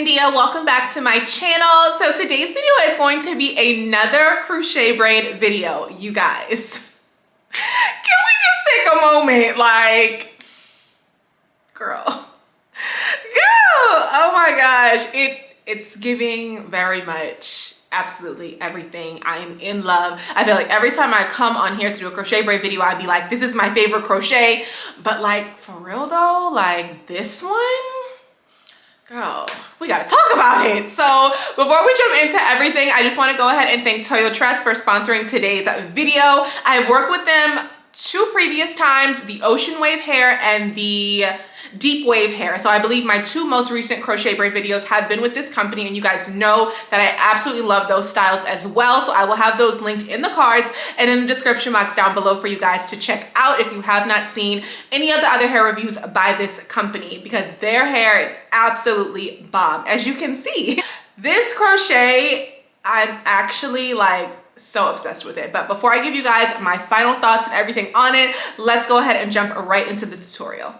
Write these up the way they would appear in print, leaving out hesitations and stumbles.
India. Welcome back to my channel. So today's video is going to be another crochet braid video, you guys. Can we just take a moment, like, girl, oh my gosh, it's giving very much absolutely everything. I am in love. I feel like every time I come on here to do a crochet braid video, I'd be like, this is my favorite crochet. But like, for real though, like this one, girl, we gotta talk about it. So before we jump into everything, I just want to go ahead and thank Toyotress for sponsoring today's video. I've worked with them two previous times, the ocean wave hair and the deep wave hair. So I believe my two most recent crochet braid videos have been with this company, and you guys know that I absolutely love those styles as well. So I will have those linked in the cards and in the description box down below for you guys to check out if you have not seen any of the other hair reviews by this company, because their hair is absolutely bomb. As you can see, this crochet, I'm actually like so obsessed with it. But before I give you guys my final thoughts and everything on it, let's go ahead and jump right into the tutorial.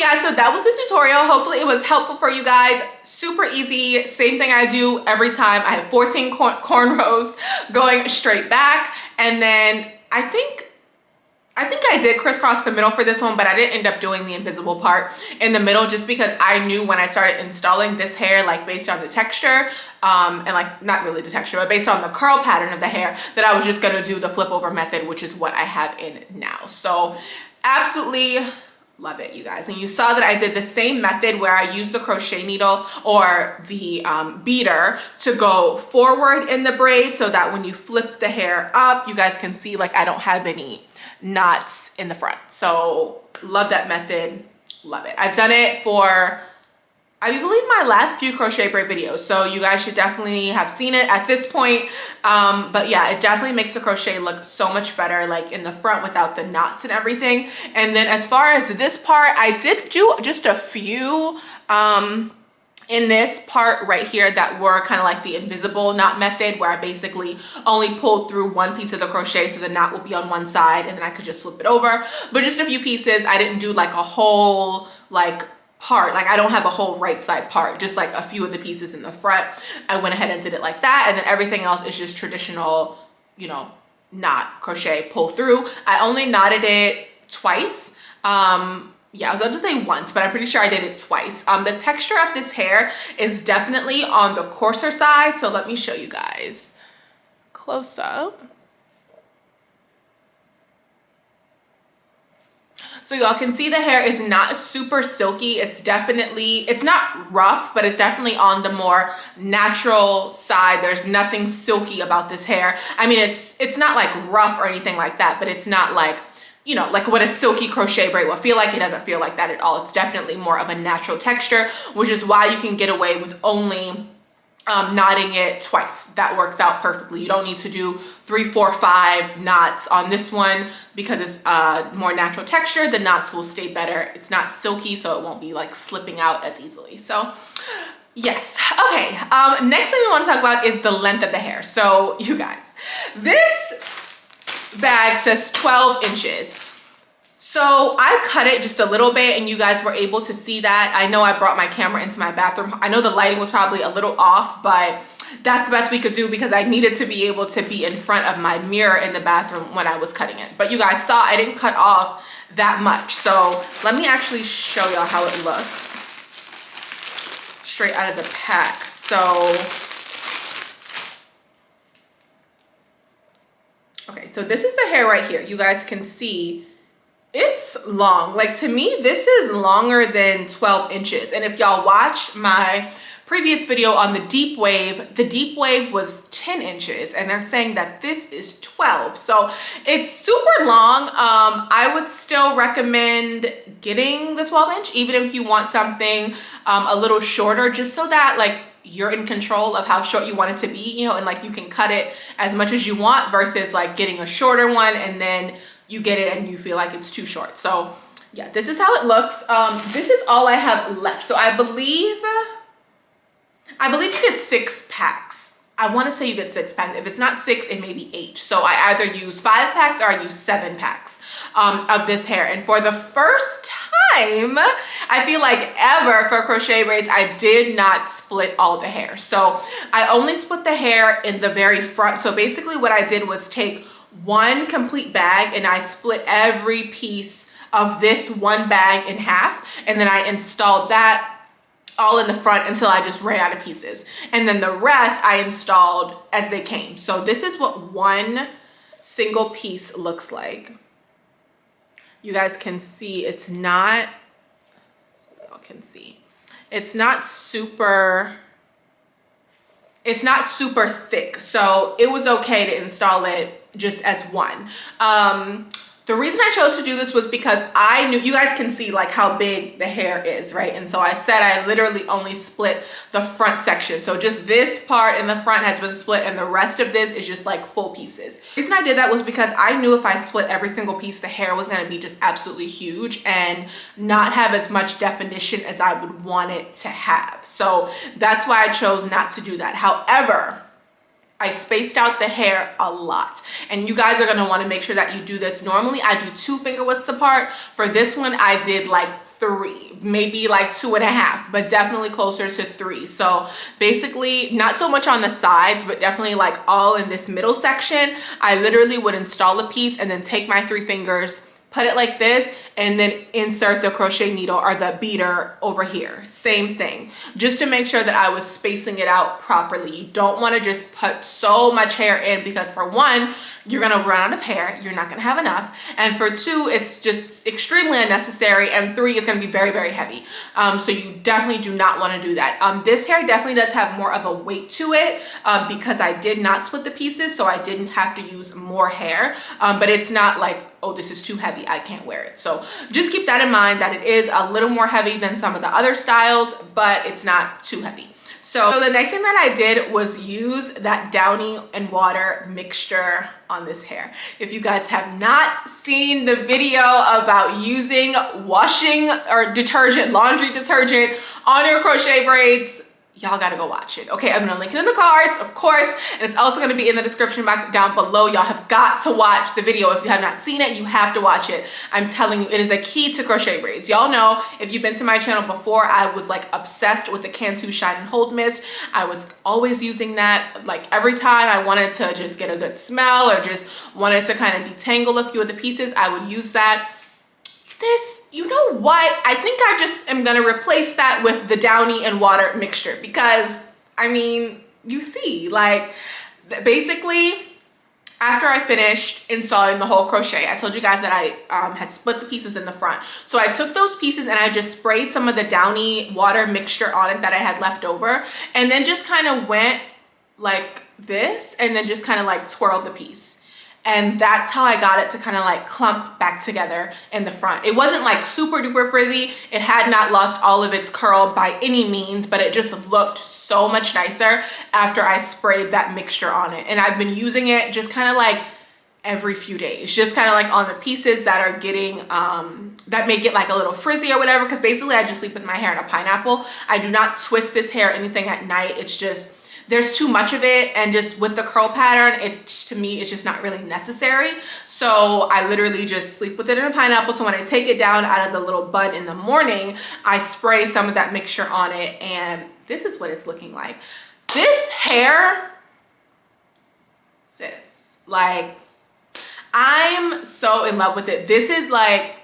guys, so that was the tutorial. Hopefully it was helpful for you guys. Super easy, same thing I do every time. I have 14 cornrows going straight back, and then I think I did crisscross the middle for this one, but I didn't end up doing the invisible part in the middle just because I knew when I started installing this hair, like based on the texture, and like not really the texture, but based on the curl pattern of the hair, that I was just gonna do the flip over method, which is what I have in now. So absolutely love it, you guys. And you saw that I did the same method where I used the crochet needle or the beater to go forward in the braid so that when you flip the hair up, you guys can see like I don't have any knots in the front. So love that method, love it. I've done it for, I believe, my last few crochet braid videos, so you guys should definitely have seen it at this point. But yeah, it definitely makes the crochet look so much better, like in the front without the knots and everything. And then as far as this part, I did do just a few in this part right here that were kind of like the invisible knot method, where I basically only pulled through one piece of the crochet so the knot will be on one side and then I could just flip it over. But just a few pieces. I didn't do like a whole like part, like I don't have a whole right side part, just like a few of the pieces in the front. I went ahead and did it like that, and then everything else is just traditional, you know, knot, crochet, pull through. I only knotted it twice. Yeah, I was about to say once, but I'm pretty sure I did it twice. The texture of this hair is definitely on the coarser side, so let me show you guys close up. So y'all can see the hair is not super silky. It's definitely, it's not rough, but it's definitely on the more natural side. There's nothing silky about this hair. I mean, it's not like rough or anything like that, but it's not like, you know, like what a silky crochet braid will feel like. It doesn't feel like that at all. It's definitely more of a natural texture, which is why you can get away with only knotting it twice. That works out perfectly. You don't need to do 3, 4, 5 knots on this one because it's more natural texture. The knots will stay better. It's not silky, so it won't be like slipping out as easily. So yes. Okay. Next thing we want to talk about is the length of the hair. So you guys, this bag says 12 inches. So I cut it just a little bit and you guys were able to see that. I know I brought my camera into my bathroom. I know the lighting was probably a little off, but that's the best we could do because I needed to be able to be in front of my mirror in the bathroom when I was cutting it. But you guys saw I didn't cut off that much. So let me actually show y'all how it looks straight out of the pack. So okay, so this is the hair right here. You guys can see it's long. Like, to me, this is longer than 12 inches. And if y'all watch my previous video on the deep wave was 10 inches and they're saying that this is 12. So it's super long. I would still recommend getting the 12 inch, even if you want something a little shorter, just so that like you're in control of how short you want it to be, you know, and like you can cut it as much as you want versus like getting a shorter one and then you get it and you feel like it's too short. So yeah, this is how it looks. This is all I have left. So I believe you get 6 packs. I want to say you get 6 packs. If it's not 6, it may be 8. So I either use 5 packs or I use 7 packs of this hair. And for the first time, I feel like ever for crochet braids, I did not split all the hair. So I only split the hair in the very front. So basically what I did was take one complete bag and I split every piece of this one bag in half, and then I installed that all in the front until I just ran out of pieces, and then the rest I installed as they came. So this is what one single piece looks like. You guys can see it's not, y'all can see it's not super thick, so it was okay to install it just as one. The reason I chose to do this was because I knew, you guys can see like how big the hair is, right? And so I said I literally only split the front section. So just this part in the front has been split and the rest of this is just like full pieces. The reason I did that was because I knew if I split every single piece, the hair was gonna be just absolutely huge and not have as much definition as I would want it to have. So that's why I chose not to do that. However, I spaced out the hair a lot, and you guys are gonna wanna make sure that you do this. Normally I do 2 finger widths apart. For this one, I did like 3, maybe like 2.5, but definitely closer to 3. So basically not so much on the sides, but definitely like all in this middle section. I literally would install a piece and then take my 3 fingers, put it like this, and then insert the crochet needle or the beader over here. Same thing, just to make sure that I was spacing it out properly. You don't want to just put so much hair in, because for one, you're gonna run out of hair, you're not gonna have enough, and for 2, it's just extremely unnecessary, and 3, it's gonna be very, very heavy. So you definitely do not want to do that. This hair definitely does have more of a weight to it, because I did not split the pieces, so I didn't have to use more hair, but it's not like, oh, this is too heavy, I can't wear it. So just keep that in mind, that it is a little more heavy than some of the other styles, but it's not too heavy. So the next thing that I did was use that Downy and water mixture on this hair. If you guys have not seen the video about using washing or detergent, laundry detergent on your crochet braids, y'all gotta go watch it. Okay, I'm gonna link it in the cards, of course, and it's also gonna be in the description box down below. Y'all have got to watch the video. If you have not seen it, you have to watch it. I'm telling you, it is a key to crochet braids. Y'all know, if you've been to my channel before, I was like obsessed with the Cantu Shine and Hold Mist. I was always using that. Like every time I wanted to just get a good smell or just wanted to kind of detangle a few of the pieces, I would use that. You know what? I think I just am gonna replace that with the Downy and water mixture, because I mean, you see, like basically after I finished installing the whole crochet, I told you guys that I had split the pieces in the front. So I took those pieces and I just sprayed some of the Downy water mixture on it that I had left over, and then just kind of went like this and then just kind of like twirled the piece. And that's how I got it to kind of like clump back together in the front. It wasn't like super duper frizzy. It had not lost all of its curl by any means, but it just looked so much nicer after I sprayed that mixture on it. And I've been using it just kind of like every few days, just kind of like on the pieces that are getting, that may get like a little frizzy or whatever, because basically I just sleep with my hair in a pineapple. I do not twist this hair or anything at night. It's just, there's too much of it, and just with the curl pattern, it to me it's just not really necessary. So I literally just sleep with it in a pineapple. So when I take it down out of the little bud in the morning, I spray some of that mixture on it, and this is what it's looking like. This hair, sis, like I'm so in love with it. This is like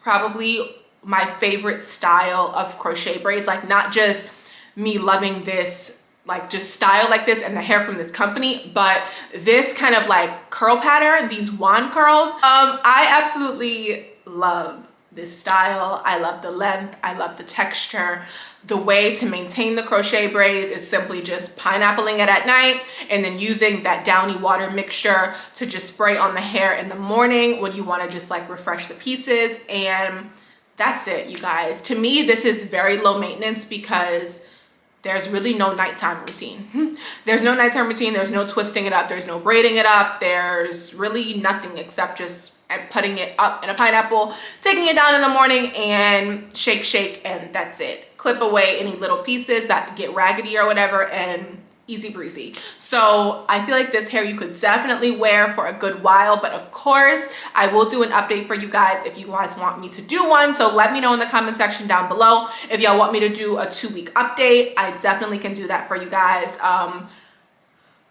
probably my favorite style of crochet braids. Like not just me loving this like just style like this and the hair from this company, but this kind of like curl pattern, these wand curls, I absolutely love this style. I love the length, I love the texture. The way to maintain the crochet braids is simply just pineappling it at night and then using that Downy water mixture to just spray on the hair in the morning when you want to just like refresh the pieces, and that's it, you guys. To me, this is very low maintenance because there's really no nighttime routine. There's no nighttime routine, there's no twisting it up, there's no braiding it up, there's really nothing except just putting it up in a pineapple, taking it down in the morning and shake, shake, and that's it. Clip away any little pieces that get raggedy or whatever, and easy breezy. So I feel like this hair you could definitely wear for a good while, but of course I will do an update for you guys if you guys want me to do one. So let me know in the comment section down below if y'all want me to do a 2-week update. I definitely can do that for you guys.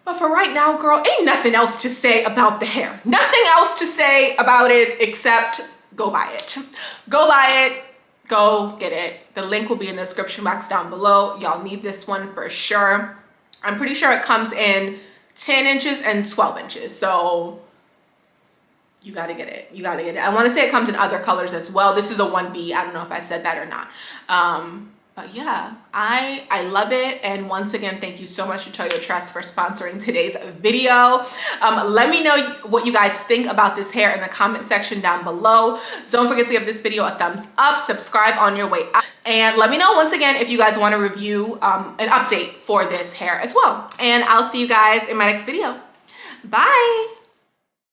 But for right now, girl, ain't nothing else to say about the hair. Nothing else to say about it except go buy it. Go buy it. Go get it. The link will be in the description box down below. Y'all need this one for sure. I'm pretty sure it comes in 10 inches and 12 inches. So you gotta get it. You gotta get it. I want to say it comes in other colors as well. This is a 1B. I don't know if I said that or not. But yeah, I love it. And once again, thank you so much to Toyotress for sponsoring today's video. Let me know what you guys think about this hair in the comment section down below. Don't forget to give this video a thumbs up, subscribe on your way out, and let me know once again if you guys want to review an update for this hair as well. And I'll see you guys in my next video. Bye.